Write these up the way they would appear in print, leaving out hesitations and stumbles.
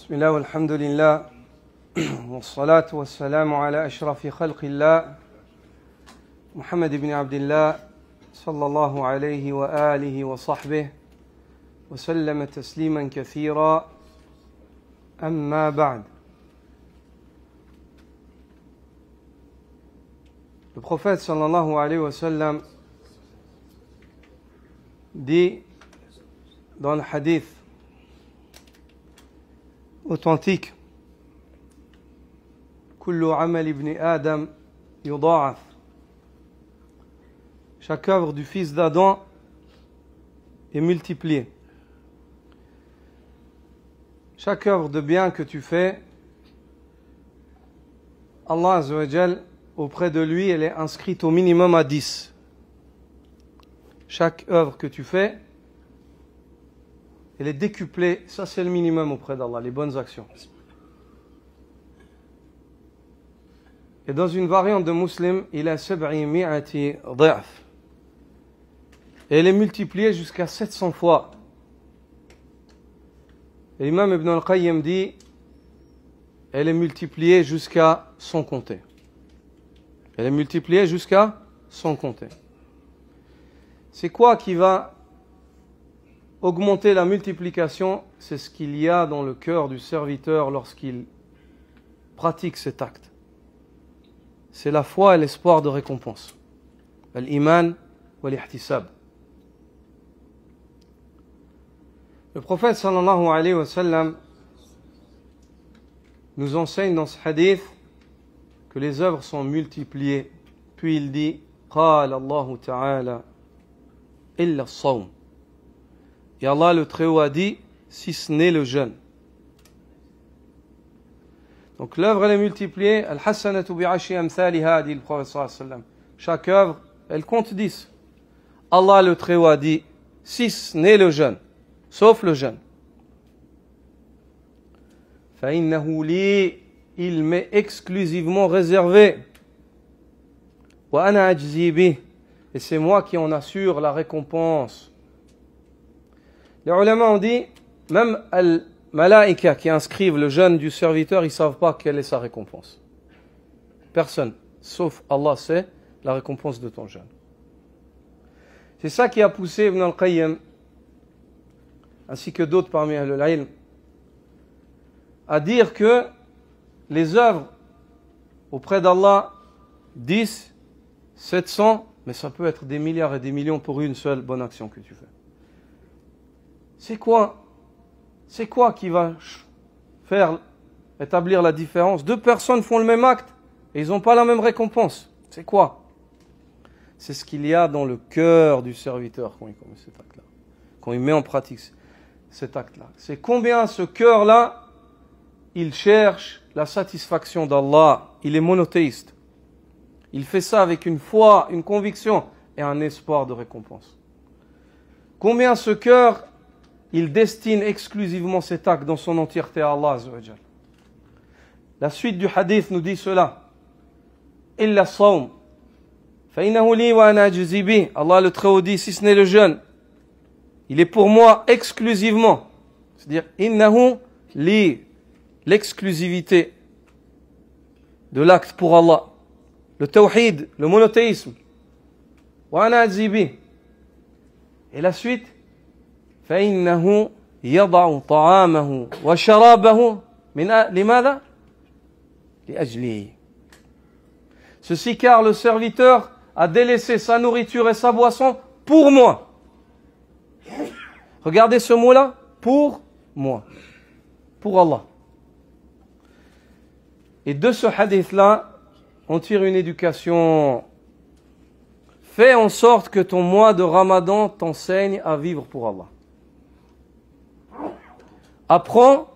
بسم الله والحمد لله والصلاة والسلام على أشرف خلق الله محمد بن عبد الله صلى الله عليه وآله وصحبه وسلم تسليما كثيرا أما بعد. Le prophète sallallahu alayhi wa sallam dit dans le hadith authentique: Kullu amal ibn Adam yuda'af. Chaque œuvre du fils d'Adam est multipliée. Chaque œuvre de bien que tu fais, Allah Azza wa Jal, auprès de lui, elle est inscrite au minimum à 10. Chaque œuvre que tu fais, elle est décuplée. Ça, c'est le minimum auprès d'Allah, les bonnes actions. Et dans une variante de Muslim, il a 700 dha'f. Et elle est multipliée jusqu'à 700 fois. Et l'imam Ibn al-Qayyim dit, elle est multipliée jusqu'à sans compter. Elle est multipliée jusqu'à sans compter. C'est quoi qui va augmenter la multiplication? C'est ce qu'il y a dans le cœur du serviteur lorsqu'il pratique cet acte. C'est la foi et l'espoir de récompense. Al-iman wa l'ihtisab. Le prophète sallallahu alayhi wa sallam nous enseigne dans ce hadith que les œuvres sont multipliées. Puis il dit: Qala Allahu ta'ala illa as-sawm. Et Allah le Très-Haut a dit, si ce n'est le jeûne. Donc l'œuvre, elle est multipliée. Al-hasanatu bi'ashri amthaliha, dit le prophète sallallahu alayhi wa sallam. Chaque œuvre, elle compte 10. Allah le Très-Haut a dit, si ce n'est le jeûne, sauf le jeûne. فَإِنَّهُ لِي, il m'est exclusivement réservé. وَأَنَا أَجْزِي بِهِ, et c'est moi qui en assure la récompense. Les ulama ont dit, même al-malaïka qui inscrivent le jeûne du serviteur, ils ne savent pas quelle est sa récompense. Personne, sauf Allah, sait la récompense de ton jeûne. C'est ça qui a poussé Ibn al-Qayyim, ainsi que d'autres parmi Ahlul Ilm, à dire que les œuvres auprès d'Allah, 10, 700, mais ça peut être des milliards et des millions pour une seule bonne action que tu fais. C'est quoi qui va établir la différence? Deux personnes font le même acte et ils n'ont pas la même récompense. C'est quoi? C'est ce qu'il y a dans le cœur du serviteur quand il commet cet acte-là, quand il met en pratique cet acte-là. C'est combien ce cœur-là, il cherche la satisfaction d'Allah. Il est monothéiste. Il fait ça avec une foi, une conviction et un espoir de récompense. Combien ce cœur, il destine exclusivement cet acte dans son entièreté à Allah Azza wa Jal. La suite du hadith nous dit cela. Illa as-sawm. Fa-innahu li wa ana ajzi bih. Allah le Très-Haut dit, si ce n'est le jeûne, il est pour moi exclusivement. C'est-à-dire, innahu li, l'exclusivité de l'acte pour Allah. Le tawhid, le monothéisme. Wa ana ajzi bih. Et la suite, فإنه يضع طعامه وشرابه لماذا؟ لأجله. Ceci car le serviteur a délaissé sa nourriture et sa boisson pour moi. Regardez ce mot-là, pour moi, pour Allah. Et de ce hadith-là, on tire une éducation. Fais en sorte que ton mois de Ramadan t'enseigne à vivre pour Allah. Apprends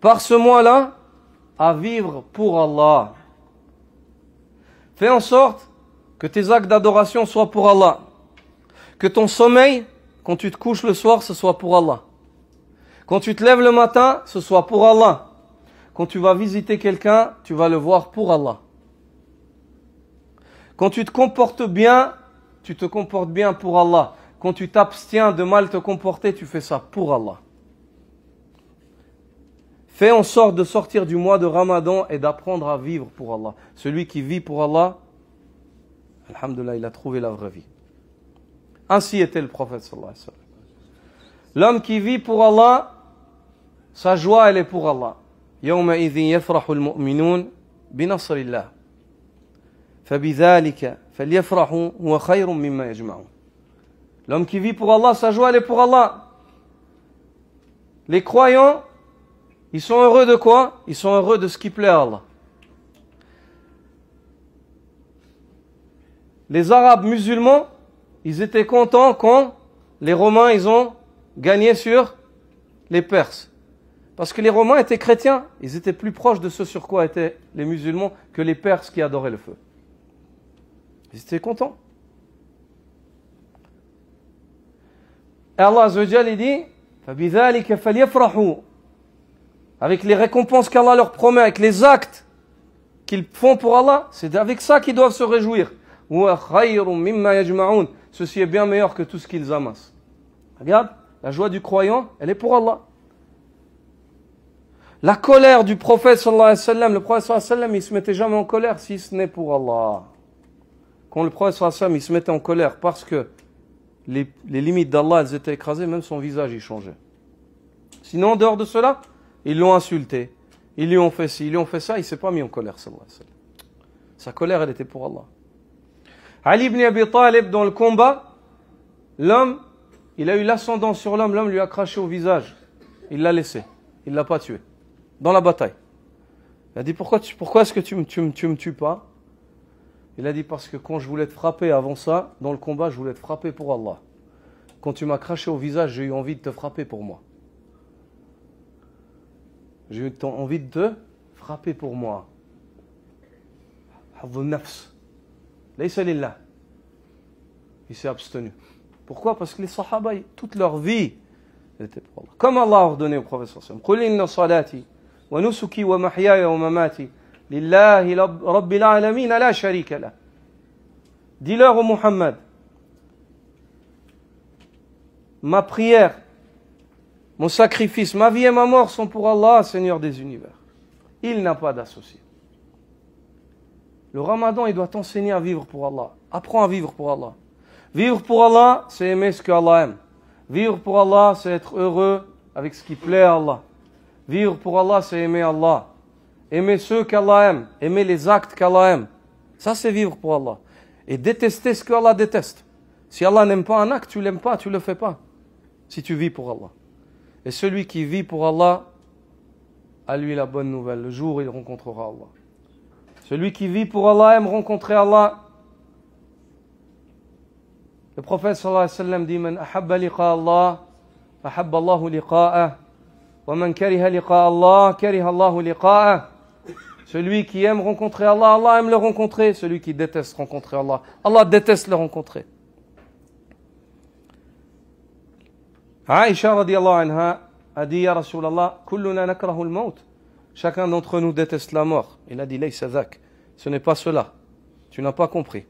par ce mois-là à vivre pour Allah. Fais en sorte que tes actes d'adoration soient pour Allah. Que ton sommeil, quand tu te couches le soir, ce soit pour Allah. Quand tu te lèves le matin, ce soit pour Allah. Quand tu vas visiter quelqu'un, tu vas le voir pour Allah. Quand tu te comportes bien, tu te comportes bien pour Allah. Quand tu t'abstiens de mal te comporter, tu fais ça pour Allah. Fais en sorte de sortir du mois de Ramadan et d'apprendre à vivre pour Allah. Celui qui vit pour Allah, alhamdoulilah, il a trouvé la vraie vie. Ainsi était le prophète sallallahu alayhi wa sallam. L'homme qui vit pour Allah, sa joie, elle est pour Allah. يومئذ يفرح المؤمنون بنصر الله فبذلك فليفرحوا هو خير مما يجمعون. L'homme qui vit pour Allah, sa joie, elle est pour Allah. Les croyants, ils sont heureux de quoi? Ils sont heureux de ce qui plaît à Allah. Les Arabes musulmans, ils étaient contents quand les Romains, ils ont gagné sur les Perses. Parce que les Romains étaient chrétiens, ils étaient plus proches de ce sur quoi étaient les musulmans que les Perses qui adoraient le feu. Ils étaient contents. Et Allah Azza wa Jalla dit فَبِذَلِكَ فَلْيَفْرَحُوا. Avec les récompenses qu'Allah leur promet, avec les actes qu'ils font pour Allah, c'est avec ça qu'ils doivent se réjouir. Ceci est bien meilleur que tout ce qu'ils amassent. Regarde, la joie du croyant, elle est pour Allah. La colère du prophète sallallahu alayhi wa sallam, le prophète sallallahu alayhi wa sallam, il se mettait jamais en colère si ce n'est pour Allah. Quand le prophète sallallahu alayhi wa sallam, il se mettait en colère parce que les limites d'Allah, elles étaient écrasées, même son visage, il changeait. Sinon, en dehors de cela, ils l'ont insulté, ils lui ont fait ci, ils lui ont fait ça, il ne s'est pas mis en colère, sallallahu alayhi wa sallam. Sa colère, elle était pour Allah. Ali ibn Abi Talib, dans le combat, l'homme, il a eu l'ascendant sur l'homme, l'homme lui a craché au visage. Il l'a laissé, il ne l'a pas tué. Dans la bataille. Il a dit, pourquoi est-ce que tu me tues pas? Il a dit, parce que quand je voulais te frapper avant ça, dans le combat, je voulais te frapper pour Allah. Quand tu m'as craché au visage, j'ai eu envie de te frapper pour moi. J'ai eu envie de te frapper pour moi. Laysa lillah. Il s'est abstenu. Pourquoi? Parce que les sahaba, toute leur vie, était pour Allah. Comme Allah a ordonné au prophète sallallahu alayhi wa sallam, Qul inna salati wa nusuki wa mahyaya wa mamati lillahi rabbil alamin la sharika lah. Dis-leur au Muhammad, ma prière, mon sacrifice, ma vie et ma mort sont pour Allah, Seigneur des univers. Il n'a pas d'associé. Le Ramadan, il doit t'enseigner à vivre pour Allah. Apprends à vivre pour Allah. Vivre pour Allah, c'est aimer ce que Allah aime. Vivre pour Allah, c'est être heureux avec ce qui plaît à Allah. Vivre pour Allah, c'est aimer Allah. Aimer ceux qu'Allah aime. Aimer les actes qu'Allah aime. Ça, c'est vivre pour Allah. Et détester ce qu'Allah déteste. Si Allah n'aime pas un acte, tu l'aimes pas, tu le fais pas. Si tu vis pour Allah. Et celui qui vit pour Allah, à lui la bonne nouvelle. Le jour où il rencontrera Allah. Celui qui vit pour Allah aime rencontrer Allah. Le prophète sallallahu alayhi wa sallam dit Man ahabba liqa Allah, ahabba Allahu liqa'ah. Wa man kariha liqa Allah, kariha Allahu liqa'ah. Celui qui aime rencontrer Allah, Allah aime le rencontrer. Celui qui déteste rencontrer Allah, Allah déteste le rencontrer. Aïcha radiyallahu anha a dit Ya Rasulallah, kulluna nakrahu al-maut. Chacun d'entre nous déteste la mort. Il a dit Laysa dhak. Ce n'est pas cela. Tu n'as pas compris.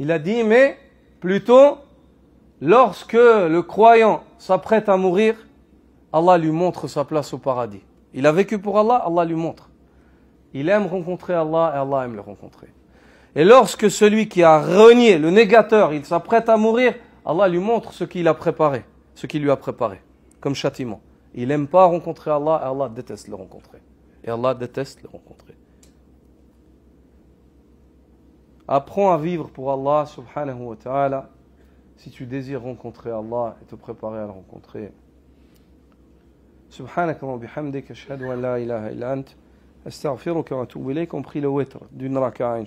Il a dit mais plutôt lorsque le croyant s'apprête à mourir, Allah lui montre sa place au paradis. Il a vécu pour Allah, Allah lui montre. Il aime rencontrer Allah et Allah aime le rencontrer. Et lorsque celui qui a renié, le négateur, il s'apprête à mourir, Allah lui montre ce qu'il a préparé, ce qu'il lui a préparé, comme châtiment. Il n'aime pas rencontrer Allah et Allah déteste le rencontrer. Et Allah déteste le rencontrer. Apprends à vivre pour Allah subhanahu wa ta'ala si tu désires rencontrer Allah et te préparer à le rencontrer. Subhanaka wa bihamdika ashhadu an la ilaha illa ant astaghfiruka wa atubu ilayk. On prie le witr d'une raka'a.